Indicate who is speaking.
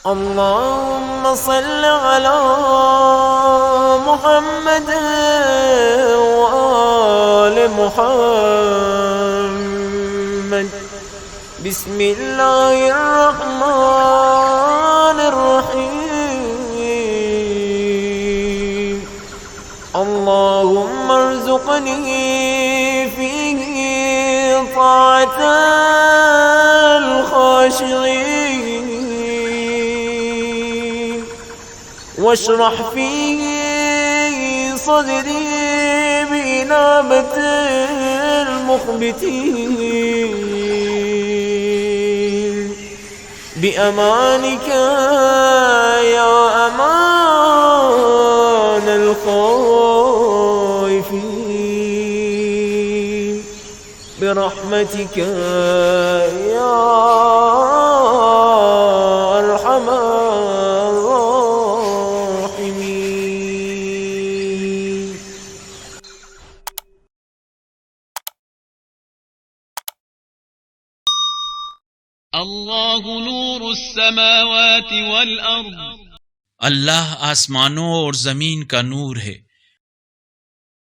Speaker 1: اللهم صل على محمد وآل محمد. بسم الله الرحمن الرحيم. اللهم ارزقني فيه طاعة الخاشعين، واشرح فيه صدري بإنابة المخبتين، بأمانك يا أمان الخائفين، برحمتك يا أرحم الراحمين.
Speaker 2: الله نور السماوات والأرض،
Speaker 3: अल्लाह आसमानों और ज़मीन का नूर है।